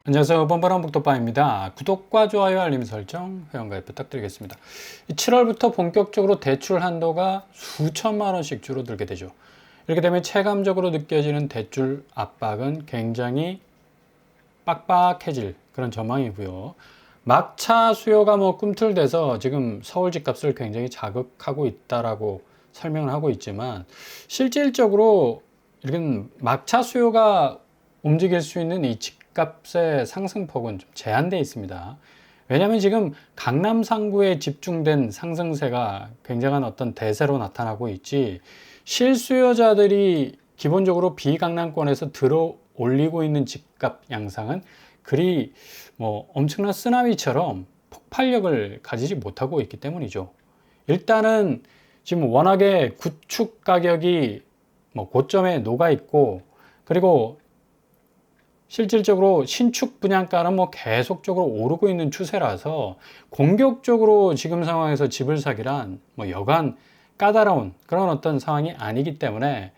안녕하세요. 뻔뻔한 복덕방입니다. 구독과 좋아요, 알림 설정, 회원가입 부탁드리겠습니다. 7월부터 본격적으로 대출 한도가 수천만 원씩 줄어들게 되죠. 이렇게 되면 체감적으로 느껴지는 대출 압박은 굉장히 빡빡해질 그런 전망이고요. 막차 수요가 꿈틀대서 지금 서울 집값을 굉장히 자극하고 있다라고 설명을 하고 있지만, 실질적으로 이렇게 막차 수요가 움직일 수 있는 이 집값의 상승폭은 좀 제한되어 있습니다. 왜냐하면 지금 강남 상구에 집중된 상승세가 굉장한 어떤 대세로 나타나고 있지, 실수요자들이 기본적으로 비강남권에서 들어 올리고 있는 집값 양상은 그리 엄청난 쓰나미처럼 폭발력을 가지지 못하고 있기 때문이죠. 일단은 지금 워낙에 구축 가격이 고점에 녹아 있고, 그리고 실질적으로 신축 분양가는 계속적으로 오르고 있는 추세라서 공격적으로 지금 상황에서 집을 사기란 여간 까다로운 그런 어떤 상황이 아니기 때문에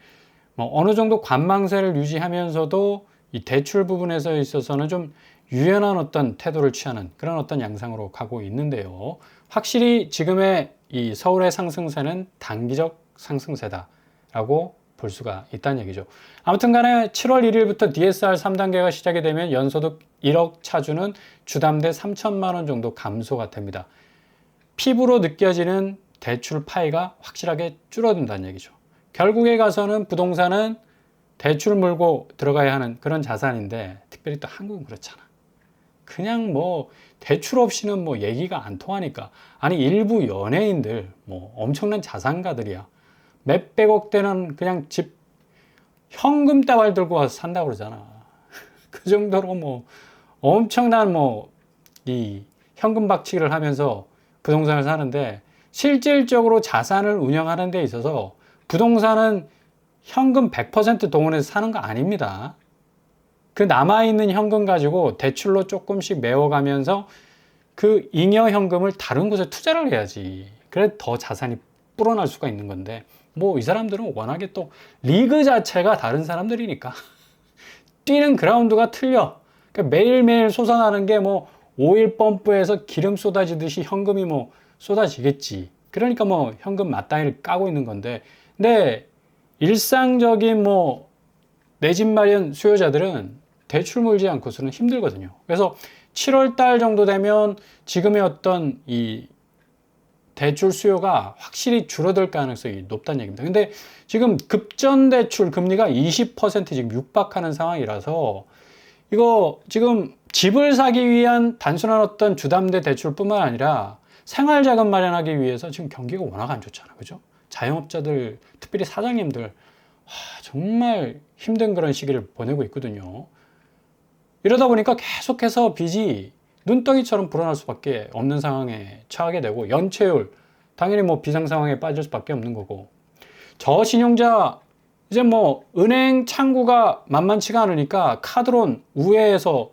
어느 정도 관망세를 유지하면서도 이 대출 부분에서 있어서는 좀 유연한 어떤 태도를 취하는 그런 어떤 양상으로 가고 있는데요. 확실히 지금의 이 서울의 상승세는 단기적 상승세다라고 볼 수가 있다는 얘기죠. 아무튼 간에 7월 1일부터 DSR 3단계가 시작이 되면 연소득 1억 차주는 주담대 3천만 원 정도 감소가 됩니다. 피부로 느껴지는 대출 파이가 확실하게 줄어든다는 얘기죠. 결국에 가서는 부동산은 대출 물고 들어가야 하는 그런 자산인데, 특별히 또 한국은 그렇잖아. 그냥 대출 없이는 얘기가 안 통하니까. 아니, 일부 연예인들 엄청난 자산가들이야. 몇백억 대는 그냥 집 현금 따발 들고 와서 산다고 그러잖아. 그 정도로 엄청난 이 현금 박치기를 하면서 부동산을 사는데, 실질적으로 자산을 운영하는 데 있어서 부동산은 현금 100% 동원해서 사는 거 아닙니다. 그 남아있는 현금 가지고 대출로 조금씩 메워가면서 그 잉여 현금을 다른 곳에 투자를 해야지. 그래 더 자산이 불어날 수가 있는 건데, 이 사람들은 워낙에 또 리그 자체가 다른 사람들이니까 뛰는 그라운드가 틀려. 그러니까 매일매일 솟아나는 게 오일 펌프에서 기름 쏟아지듯이 현금이 쏟아지겠지. 그러니까 현금 맞다이를 까고 있는 건데, 근데 일상적인 내 집 마련 수요자들은 대출 물지 않고서는 힘들거든요. 그래서 7월 달 정도 되면 지금의 어떤 이 대출 수요가 확실히 줄어들 가능성이 높다는 얘기입니다. 근데 지금 급전 대출 금리가 20% 지금 육박하는 상황이라서, 이거 지금 집을 사기 위한 단순한 어떤 주담대 대출뿐만 아니라 생활자금 마련하기 위해서 지금 경기가 워낙 안 좋잖아. 그죠? 자영업자들, 특별히 사장님들, 정말 힘든 그런 시기를 보내고 있거든요. 이러다 보니까 계속해서 빚이 눈덩이처럼 불어날 수밖에 없는 상황에 처하게 되고, 연체율 당연히 비상 상황에 빠질 수밖에 없는 거고, 저신용자 이제 은행 창구가 만만치가 않으니까 카드론 우회해서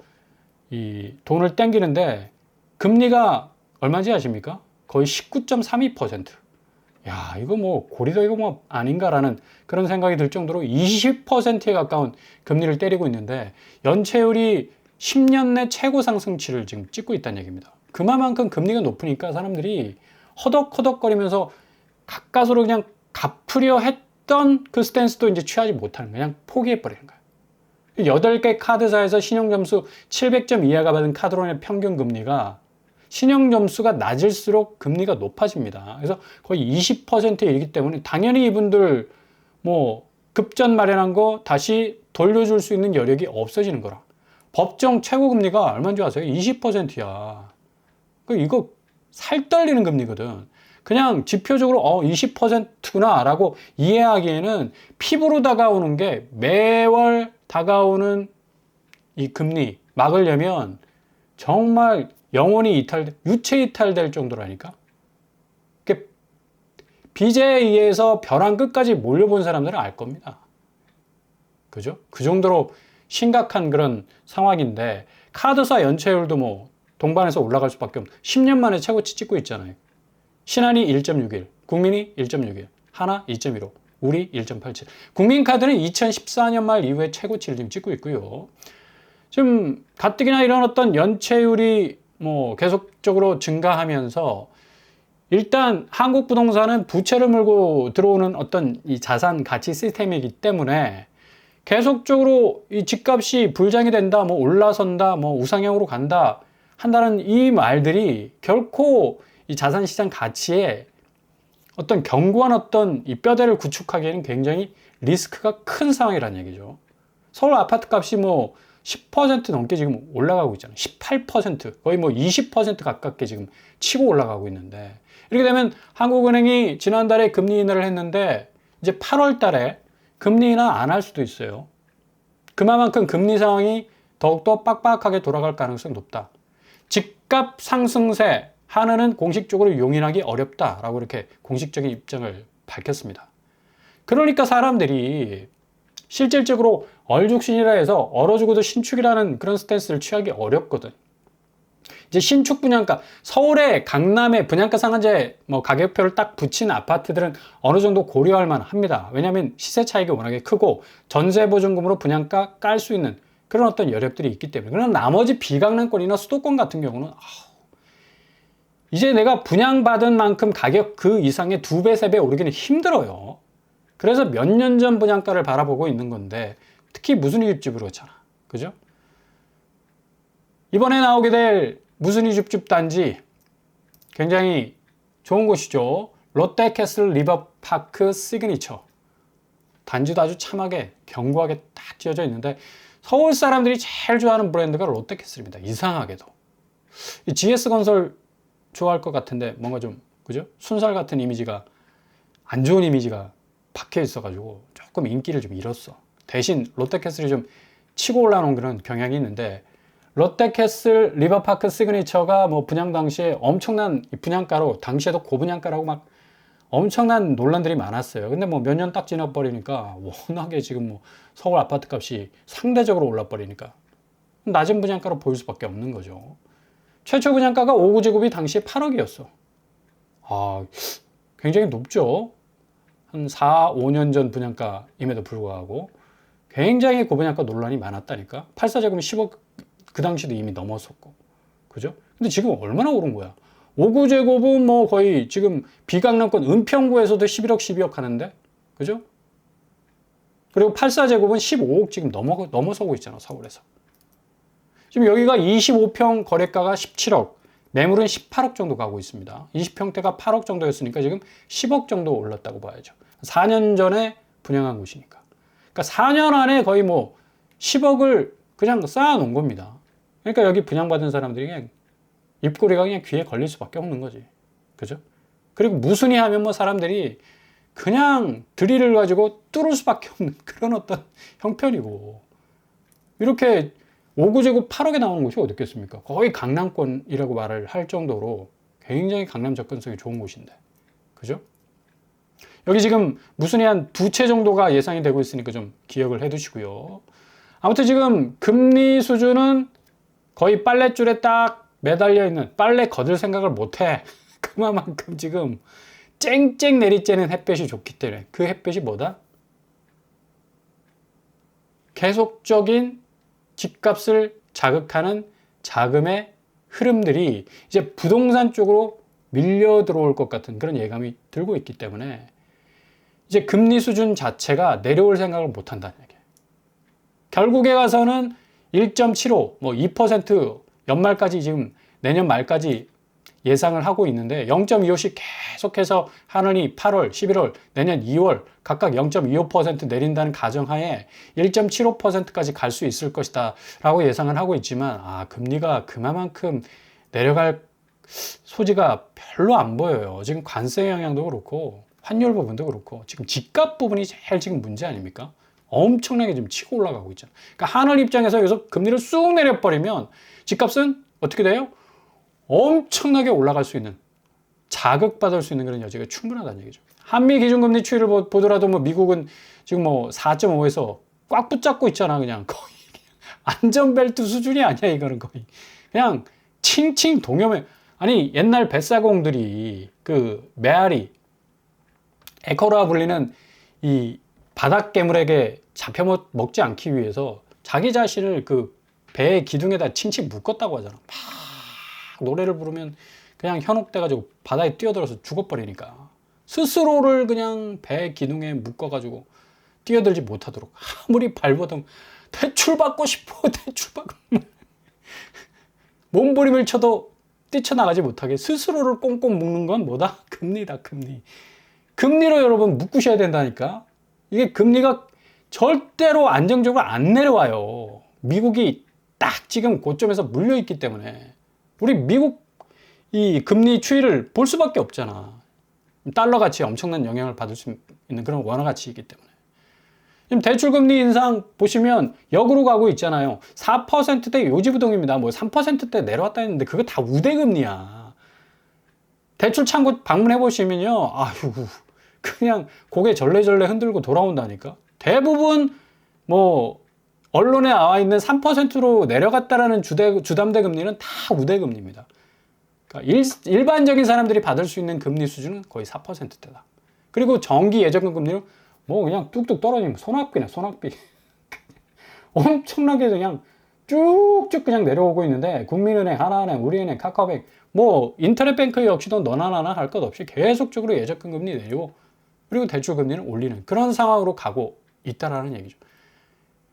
이 돈을 땡기는데, 금리가 얼마인지 아십니까? 거의 19.32%. 야, 이거 고리도 이거 아닌가라는 그런 생각이 들 정도로 20%에 가까운 금리를 때리고 있는데, 연체율이 10년 내 최고 상승치를 지금 찍고 있다는 얘기입니다. 그만큼 금리가 높으니까 사람들이 허덕허덕거리면서 가까스로 그냥 갚으려 했던 그 스탠스도 이제 취하지 못하는 거야. 그냥 포기해버리는 거야. 8개 카드사에서 신용점수 700점 이하가 받은 카드론의 평균 금리가 신용점수가 낮을수록 금리가 높아집니다. 그래서 거의 20%에 이르기 때문에 당연히 이분들 급전 마련한 거 다시 돌려줄 수 있는 여력이 없어지는 거라. 법정 최고금리가 얼마인 줄 아세요? 20%야. 이거 살 떨리는 금리거든. 그냥 지표적으로 20%구나 라고 이해하기에는 피부로 다가오는 게, 매월 다가오는 이 금리 막으려면 정말 영혼이 유체 이탈될 정도라니까. 빚에 의해서 벼랑 끝까지 몰려본 사람들은 알 겁니다. 그죠? 그 정도로 심각한 그런 상황인데, 카드사 연체율도 동반해서 올라갈 수밖에 없는, 10년 만에 최고치 찍고 있잖아요. 신한이 1.61, 국민이 1.61, 하나 2.15, 우리 1.87. 국민카드는 2014년 말 이후에 최고치를 지금 찍고 있고요. 지금 가뜩이나 이런 어떤 연체율이 뭐 계속적으로 증가하면서 일단 한국 부동산은 부채를 물고 들어오는 어떤 이 자산 가치 시스템이기 때문에 계속적으로 이 집값이 불장이 된다, 뭐 올라선다, 뭐 우상향으로 간다 한다는 이 말들이 결코 이 자산 시장 가치에 어떤 견고한 어떤 이 뼈대를 구축하기에는 굉장히 리스크가 큰 상황이라는 얘기죠. 서울 아파트 값이 뭐 10% 넘게 지금 올라가고 있잖아요. 18%, 거의 뭐 20% 가깝게 지금 치고 올라가고 있는데, 이렇게 되면 한국은행이 지난달에 금리 인하를 했는데 이제 8월 달에 금리 인하 안 할 수도 있어요. 그만큼 금리 상황이 더욱더 빡빡하게 돌아갈 가능성이 높다. 집값 상승세 하늘은 공식적으로 용인하기 어렵다라고 이렇게 공식적인 입장을 밝혔습니다. 그러니까 사람들이 실질적으로 얼죽신이라 해서 얼어 죽어도 신축이라는 그런 스탠스를 취하기 어렵거든. 이제 신축 분양가, 서울의 강남의 분양가 상한제 뭐 가격표를 딱 붙인 아파트들은 어느 정도 고려할 만합니다. 왜냐하면 시세 차익이 워낙에 크고 전세 보증금으로 분양가 깔 수 있는 그런 어떤 여력들이 있기 때문에. 그러나 나머지 비강남권이나 수도권 같은 경우는 이제 내가 분양받은 만큼 가격 그 이상의 2배, 3배 오르기는 힘들어요. 그래서 몇 년 전 분양가를 바라보고 있는 건데, 특히 무순위 집집으로 그렇잖아. 그죠? 이번에 나오게 될 무순위 집집 단지 굉장히 좋은 곳이죠. 롯데캐슬 리버파크 시그니처. 단지도 아주 참하게 견고하게 딱 지어져 있는데 서울 사람들이 제일 좋아하는 브랜드가 롯데캐슬입니다. 이상하게도. 이 GS건설 좋아할 것 같은데 뭔가 좀 그죠? 순살 같은 이미지가, 안 좋은 이미지가 박혀 있어가지고 조금 인기를 좀 잃었어. 대신 롯데캐슬이 좀 치고 올라오는 그런 경향이 있는데, 롯데캐슬 리버파크 시그니처가 뭐 분양 당시에 엄청난 분양가로, 당시에도 고분양가라고 막 엄청난 논란들이 많았어요. 근데 뭐 몇 년 딱 지나버리니까 워낙에 지금 뭐 서울 아파트 값이 상대적으로 올라버리니까 낮은 분양가로 보일 수밖에 없는 거죠. 최초 분양가가 5구제곱이 당시에 8억이었어. 굉장히 높죠. 한 4, 5년 전 분양가임에도 불구하고 굉장히 고분양가 논란이 많았다니까. 84제곱은 10억 그 당시도 이미 넘었었고. 그죠? 근데 지금 얼마나 오른 거야? 5구제곱은 뭐 거의 지금 비강남권 은평구에서도 11억, 12억 하는데. 그죠? 그리고 84제곱은 15억 지금 넘어서고 있잖아, 서울에서. 지금 여기가 25평 거래가가 17억, 매물은 18억 정도 가고 있습니다. 20평대가 8억 정도였으니까 지금 10억 정도 올랐다고 봐야죠. 4년 전에 분양한 곳이니까. 그러니까 4년 안에 거의 뭐 10억을 그냥 쌓아놓은 겁니다. 그러니까 여기 분양받은 사람들이 그냥 입꼬리가 그냥 귀에 걸릴 수밖에 없는 거지. 그죠? 그리고 무순위 하면 뭐 사람들이 그냥 드릴을 가지고 뚫을 수밖에 없는 그런 어떤 형편이고, 이렇게 5구제곱 8억에 나오는 곳이 어디 있겠습니까? 거의 강남권이라고 말을 할 정도로 굉장히 강남 접근성이 좋은 곳인데. 그죠? 여기 지금 무순위 한 2채 정도가 예상이 되고 있으니까 좀 기억을 해 두시고요. 아무튼 지금 금리 수준은 거의 빨랫줄에 딱 매달려 있는, 빨래 걷을 생각을 못 해. 그만큼 지금 쨍쨍 내리쬐는 햇볕이 좋기 때문에. 그 햇볕이 뭐다? 계속적인 집값을 자극하는 자금의 흐름들이 이제 부동산 쪽으로 밀려 들어올 것 같은 그런 예감이 들고 있기 때문에 이제 금리 수준 자체가 내려올 생각을 못 한다는 얘기예요. 결국에 가서는 1.75, 뭐 2% 연말까지 지금 내년 말까지 예상을 하고 있는데 0.25씩 계속해서 하느니 8월, 11월, 내년 2월 각각 0.25% 내린다는 가정하에 1.75%까지 갈 수 있을 것이다 라고 예상을 하고 있지만, 금리가 그만큼 내려갈 소지가 별로 안 보여요. 지금 관세 영향도 그렇고 환율 부분도 그렇고 지금 집값 부분이 제일 지금 문제 아닙니까? 엄청나게 지금 치고 올라가고 있잖아요. 그러니까 하늘 입장에서 여기서 금리를 쑥 내려버리면 집값은 어떻게 돼요? 엄청나게 올라갈 수 있는, 자극받을 수 있는 그런 여지가 충분하다는 얘기죠. 한미 기준금리 추이를 보더라도 뭐 미국은 지금 뭐 4.5에서 꽉 붙잡고 있잖아. 그냥 거의 안전벨트 수준이 아니야. 이거는 거의 그냥 칭칭 동여매. 아니 옛날 뱃사공들이 그 메아리, 에코라 불리는 이 바닥 괴물에게 잡혀 먹지 않기 위해서 자기 자신을 그 배의 기둥에다 칭칭 묶었다고 하잖아. 막 노래를 부르면 그냥 현혹돼가지고 바다에 뛰어들어서 죽어버리니까 스스로를 그냥 배 기둥에 묶어가지고 뛰어들지 못하도록 아무리 발버둥 대출받고 싶어 대출받고 몸부림을 쳐도 뛰쳐나가지 못하게 스스로를 꽁꽁 묶는 건 뭐다? 금리다, 금리. 금리로 여러분 묶으셔야 된다니까. 이게 금리가 절대로 안정적으로 안 내려와요. 미국이 딱 지금 고점에서 물려있기 때문에 우리 미국 이 금리 추이를 볼 수밖에 없잖아. 달러 가치에 엄청난 영향을 받을 수 있는 그런 원화 가치이기 때문에. 지금 대출금리 인상 보시면 역으로 가고 있잖아요. 4%대 요지부동입니다. 뭐 3%대 내려왔다 했는데 그거 다 우대금리야. 대출 창구 방문해 보시면요. 아휴, 그냥 고개 절레절레 흔들고 돌아온다니까. 대부분 뭐 언론에 나와 있는 3%로 내려갔다라는 주담대 금리는 다 우대금리입니다. 그러니까 일반적인 사람들이 받을 수 있는 금리 수준은 거의 4%대다. 그리고 정기 예적금 금리는 뭐 그냥 뚝뚝 떨어지면 손학비네, 손학비. 엄청나게 그냥 쭉쭉 그냥 내려오고 있는데 국민은행, 하나은행, 우리은행, 카카오뱅, 뭐 인터넷뱅크 역시도 너나 나나 할 것 없이 계속적으로 예적금 금리 내리고 그리고 대출 금리는 올리는 그런 상황으로 가고 있다라는 얘기죠.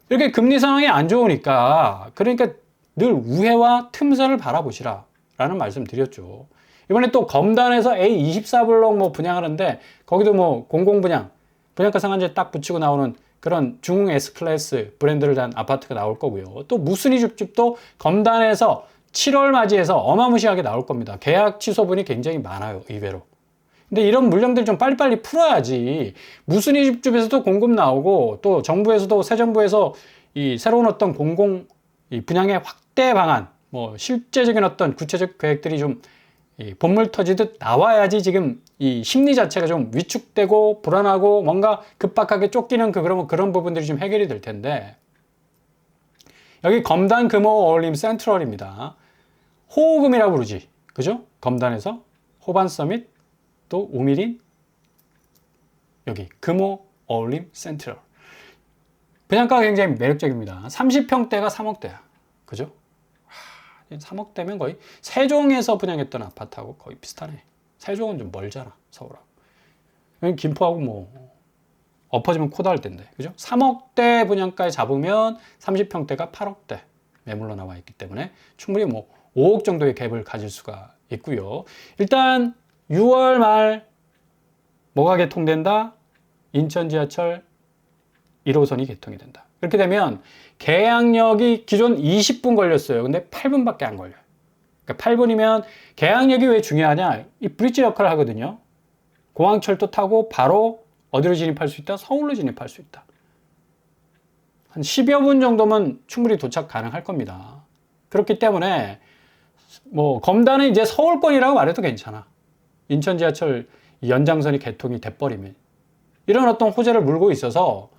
이렇게 금리 상황이 안 좋으니까 그러니까 늘 우회와 틈새를 바라보시라 라는 말씀 드렸죠. 이번에 또 검단에서 A24블록 뭐 분양하는데 거기도 뭐 공공분양 분양가 상한제 딱 붙이고 나오는 그런 중흥 S클래스 브랜드를 단 아파트가 나올 거고요. 또 무순이 줍줍도 검단에서 7월 맞이해서 어마무시하게 나올 겁니다. 계약 취소분이 굉장히 많아요, 의외로. 근데 이런 물량들 좀 빨리빨리 풀어야지. 무순이 줍줍에서도 공급 나오고 또 정부에서도 새 정부에서 이 새로운 어떤 공공 이 분양의 확대 방안, 뭐 실제적인 어떤 구체적 계획들이 좀 본물 터지듯 나와야지 지금 이 심리 자체가 좀 위축되고 불안하고 뭔가 급박하게 쫓기는 그런 부분들이 좀 해결이 될 텐데 여기 검단 금호 어울림 센트럴입니다. 호금이라고 부르지, 그죠? 검단에서 호반 서밋 또 우미린 여기 금호 어울림 센트럴 분양가가 굉장히 매력적입니다. 30평대가 3억대야, 그죠? 3억대면 거의 세종에서 분양했던 아파트하고 거의 비슷하네. 세종은 좀 멀잖아, 서울하고. 여기 김포하고 뭐 엎어지면 코 닿을 텐데, 그죠? 3억대 분양가에 잡으면 30평대가 8억대 매물로 나와 있기 때문에 충분히 뭐 5억 정도의 갭을 가질 수가 있고요. 일단 6월 말 뭐가 개통된다? 인천 지하철 1호선이 개통이 된다. 그렇게 되면 계양역이 기존 20분 걸렸어요. 근데 8분밖에 안 걸려요. 그러니까 8분이면 계양역이 왜 중요하냐? 이 브릿지 역할을 하거든요. 공항철도 타고 바로 어디로 진입할 수 있다? 서울로 진입할 수 있다. 한 10여 분 정도면 충분히 도착 가능할 겁니다. 그렇기 때문에 뭐 검단은 이제 서울권이라고 말해도 괜찮아. 인천 지하철 연장선이 개통이 돼버리면 이런 어떤 호재를 물고 있어서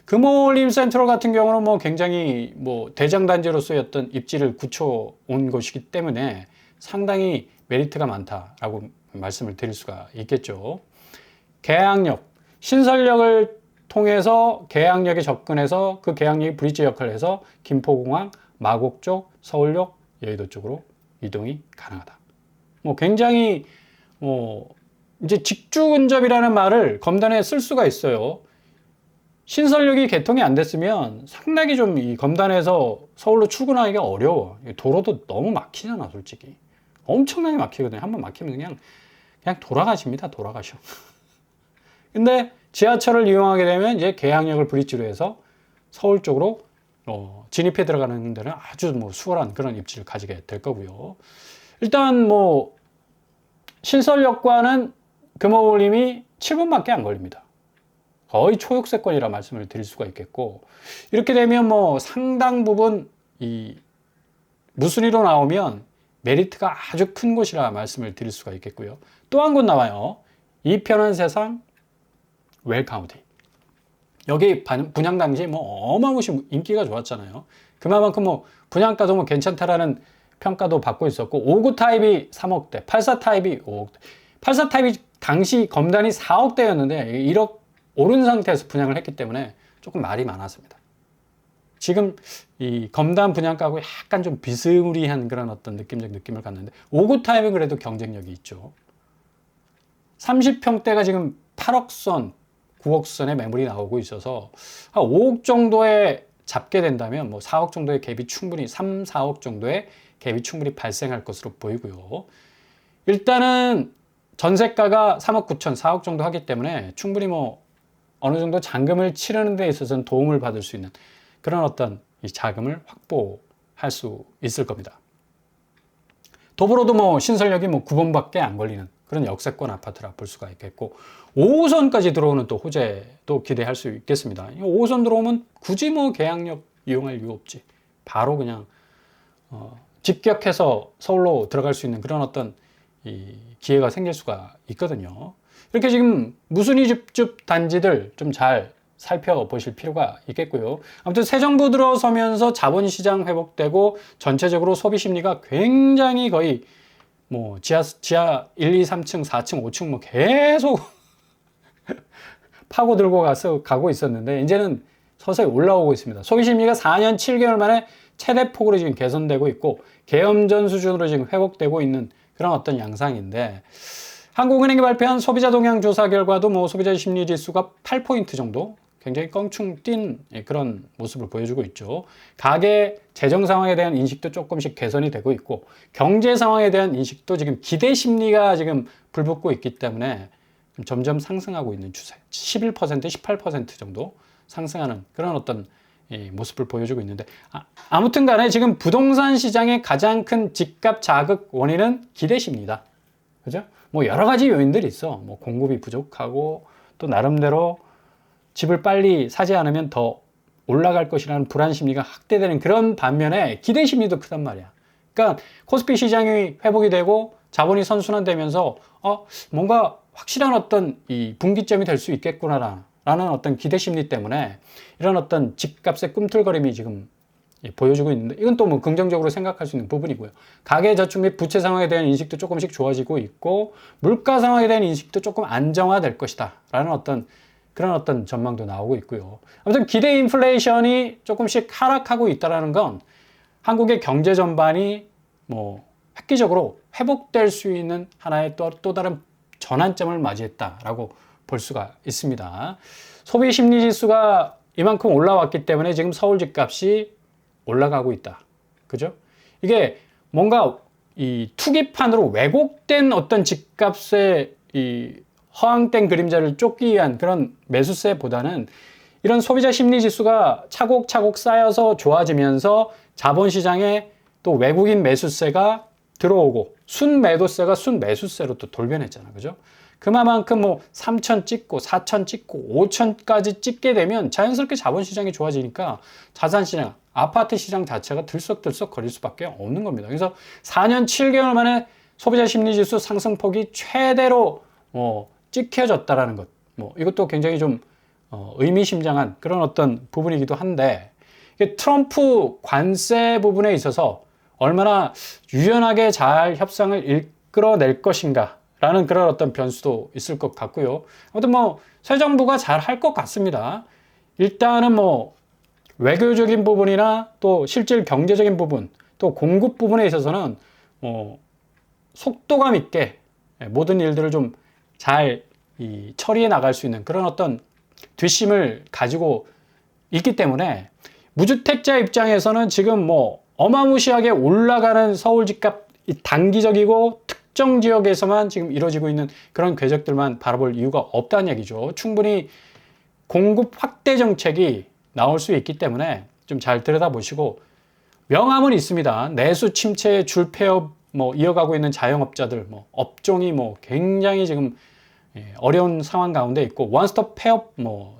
금호림 센트럴 같은 경우는 뭐 굉장히 뭐 대장단지로서의 어떤 입지를 굳혀온 곳이기 때문에 상당히 메리트가 많다라고 말씀을 드릴 수가 있겠죠. 계양역, 신설역을 통해서 계양역에 접근해서 그 계양역이 브릿지 역할을 해서 김포공항, 마곡 쪽, 서울역, 여의도 쪽으로 이동이 가능하다. 뭐 굉장히 이제 직주근접이라는 말을 검단에 쓸 수가 있어요. 신설역이 개통이 안 됐으면 상당히 좀 이 검단에서 서울로 출근하기가 어려워. 도로도 너무 막히잖아, 솔직히. 엄청나게 막히거든요. 한번 막히면 그냥 돌아가십니다. 돌아가셔. 근데 지하철을 이용하게 되면 이제 계양역을 브릿지로 해서 서울 쪽으로 진입해 들어가는 데는 아주 뭐 수월한 그런 입지를 가지게 될 거고요. 일단 뭐 신설역과는 금호울림이 7분밖에 안 걸립니다. 거의 초역세권이라 말씀을 드릴 수가 있겠고 이렇게 되면 뭐 상당 부분 이 무순위로 나오면 메리트가 아주 큰 곳이라 말씀을 드릴 수가 있겠고요. 또 한 곳 나와요. 이 편한 세상 웰카운티. 여기 분양 당시 뭐 어마무시 인기가 좋았잖아요. 그만큼 뭐 분양가도 뭐 괜찮다라는 평가도 받고 있었고 59 타입이 3억대, 84 타입이 5억대. 84 타입이 당시 검단이 4억대였는데 1억 오른 상태에서 분양을 했기 때문에 조금 말이 많았습니다. 지금 이 검단 분양가하고 약간 좀 비스무리한 그런 어떤 느낌적 느낌을 갖는데 5구 타입은 그래도 경쟁력이 있죠. 30평대가 지금 8억 선, 9억 선의 매물이 나오고 있어서 한 5억 정도에 잡게 된다면 뭐 4억 정도의 갭이 충분히 3, 4억 정도의 갭이 충분히 발생할 것으로 보이고요. 일단은 전세가가 3억 9천, 4억 정도 하기 때문에 충분히 뭐 어느 정도 잔금을 치르는 데 있어서는 도움을 받을 수 있는 그런 어떤 이 자금을 확보할 수 있을 겁니다. 더불어도 뭐 신설력이 뭐 9번밖에 안 걸리는 그런 역세권 아파트라 볼 수가 있겠고 5호선까지 들어오는 또 호재도 기대할 수 있겠습니다. 5호선 들어오면 굳이 뭐 계약력 이용할 이유 없지. 바로 그냥 직격해서 서울로 들어갈 수 있는 그런 어떤 이 기회가 생길 수가 있거든요. 이렇게 지금 무순위 줍줍 단지들 좀 잘 살펴보실 필요가 있겠고요. 아무튼 새 정부 들어서면서 자본시장 회복되고 전체적으로 소비 심리가 굉장히 거의 뭐 지하 1, 2, 3층, 4층, 5층 뭐 계속 파고 들고 가고 있었는데 이제는 서서히 올라오고 있습니다. 소비 심리가 4년 7개월 만에 최대 폭으로 지금 개선되고 있고 계엄전 수준으로 지금 회복되고 있는 그런 어떤 양상인데 한국은행이 발표한 소비자 동향 조사 결과도 뭐 소비자 심리 지수가 8포인트 정도 굉장히 껑충 뛴 그런 모습을 보여주고 있죠. 가계 재정 상황에 대한 인식도 조금씩 개선이 되고 있고 경제 상황에 대한 인식도 지금 기대 심리가 지금 불붙고 있기 때문에 점점 상승하고 있는 추세. 11%, 18% 정도 상승하는 그런 어떤 모습을 보여주고 있는데 아무튼 간에 지금 부동산 시장의 가장 큰 집값 자극 원인은 기대 심리다. 그죠? 뭐 여러 가지 요인들이 있어. 뭐 공급이 부족하고 또 나름대로 집을 빨리 사지 않으면 더 올라갈 것이라는 불안 심리가 확대되는 그런 반면에 기대 심리도 크단 말이야. 그러니까 코스피 시장이 회복이 되고 자본이 선순환되면서 뭔가 확실한 어떤 이 분기점이 될 수 있겠구나라는 어떤 기대 심리 때문에 이런 어떤 집값의 꿈틀거림이 지금 보여주고 있는데 이건 또 뭐 긍정적으로 생각할 수 있는 부분이고요. 가계저축 및 부채 상황에 대한 인식도 조금씩 좋아지고 있고 물가 상황에 대한 인식도 조금 안정화될 것이다 라는 어떤 그런 어떤 전망도 나오고 있고요. 아무튼 기대 인플레이션이 조금씩 하락하고 있다는 건 한국의 경제 전반이 뭐 획기적으로 회복될 수 있는 하나의 또 다른 전환점을 맞이했다라고 볼 수가 있습니다. 소비 심리 지수가 이만큼 올라왔기 때문에 지금 서울 집값이 올라가고 있다. 그죠? 이게 뭔가 이 투기판으로 왜곡된 어떤 집값의 이 허황된 그림자를 쫓기 위한 그런 매수세보다는 이런 소비자 심리 지수가 차곡차곡 쌓여서 좋아지면서 자본시장에 또 외국인 매수세가 들어오고 순매도세가 순매수세로 또 돌변했잖아. 그죠? 그만큼 뭐 3천 찍고 4천 찍고 5천까지 찍게 되면 자연스럽게 자본시장이 좋아지니까 자산시장, 아파트 시장 자체가 들썩들썩 거릴 수밖에 없는 겁니다. 그래서 4년 7개월 만에 소비자 심리지수 상승폭이 최대로 찍혀졌다라는 것. 이것도 굉장히 좀 의미심장한 그런 어떤 부분이기도 한데 이게 트럼프 관세 부분에 있어서 얼마나 유연하게 잘 협상을 이끌어낼 것인가 라는 그런 어떤 변수도 있을 것 같고요. 아무튼 새 정부가 잘 할 것 같습니다. 일단은 외교적인 부분이나 또 실질 경제적인 부분, 또 공급 부분에 있어서는 속도감 있게 모든 일들을 좀 잘 처리해 나갈 수 있는 그런 어떤 뒷심을 가지고 있기 때문에 무주택자 입장에서는 지금 어마무시하게 올라가는 서울 집값 단기적이고 특정 지역에서만 지금 이루어지고 있는 그런 궤적들만 바라볼 이유가 없다는 얘기죠. 충분히 공급 확대 정책이 나올 수 있기 때문에 좀 잘 들여다보시고 명함은 있습니다. 내수 침체의 줄 폐업 이어가고 있는 자영업자들 업종이 굉장히 지금 어려운 상황 가운데 있고 원스톱 폐업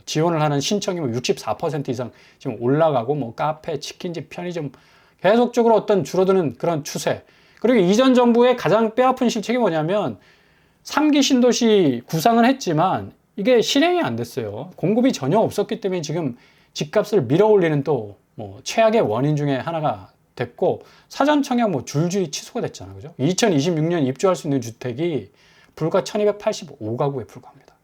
지원을 하는 신청이 64% 이상 지금 올라가고 카페, 치킨집, 편의점 계속적으로 어떤 줄어드는 그런 추세. 그리고 이전 정부의 가장 뼈아픈 실책이 뭐냐면 3기 신도시 구상은 했지만 이게 실행이 안 됐어요. 공급이 전혀 없었기 때문에 지금 집값을 밀어 올리는 또 최악의 원인 중에 하나가 됐고 사전 청약 줄줄이 취소가 됐잖아요. 그죠? 2026년 입주할 수 있는 주택이 불과 1285가구에 불과합니다.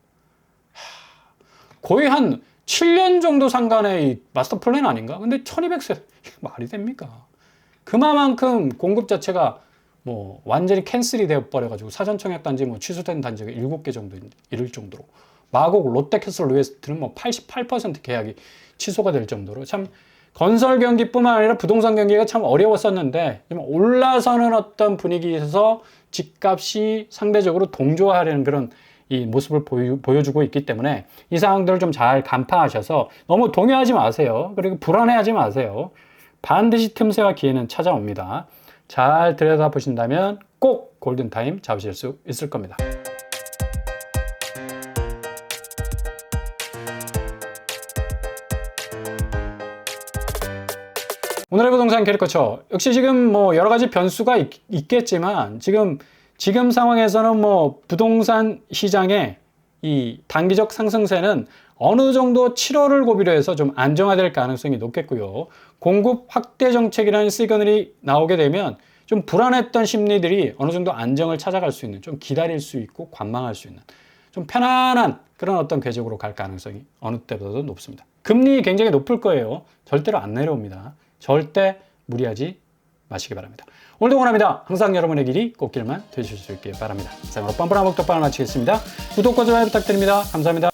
거의 한 7년 정도 상간의 이 마스터 플랜 아닌가? 근데 1200세 말이 됩니까? 그만큼 공급 자체가 뭐 완전히 캔슬이 되어 버려가지고 사전 청약 단지 뭐 취소된 단지가 7개 정도 이를 정도로 마곡 롯데캐슬 웨스트는 뭐 88% 계약이 취소가 될 정도로 참 건설 경기뿐만 아니라 부동산 경기가 참 어려웠었는데 올라서는 어떤 분위기에서 집값이 상대적으로 동조하려는 그런 이 모습을 보여주고 있기 때문에 이 상황들을 좀 잘 간파하셔서 너무 동요하지 마세요. 그리고 불안해하지 마세요. 반드시 틈새와 기회는 찾아옵니다. 잘 들여다보신다면 꼭 골든타임 잡으실 수 있을 겁니다. 오늘의 부동산 캐리커처 역시 지금 뭐 여러 가지 변수가 있겠지만 지금 상황에서는 뭐 부동산 시장의 이 단기적 상승세는 어느 정도 7월을 고비로 해서 좀 안정화될 가능성이 높겠고요. 공급 확대 정책이라는 시그널이 나오게 되면 좀 불안했던 심리들이 어느 정도 안정을 찾아갈 수 있는, 좀 기다릴 수 있고 관망할 수 있는 좀 편안한 그런 어떤 궤적으로 갈 가능성이 어느 때보다도 높습니다. 금리 굉장히 높을 거예요. 절대로 안 내려옵니다. 절대 무리하지 마시기 바랍니다. 오늘도 응원합니다. 항상 여러분의 길이 꽃길만 되실 수 있길 바랍니다. 이상으로 뻔뻔한 목덕방을 마치겠습니다. 구독과 좋아요 부탁드립니다. 감사합니다.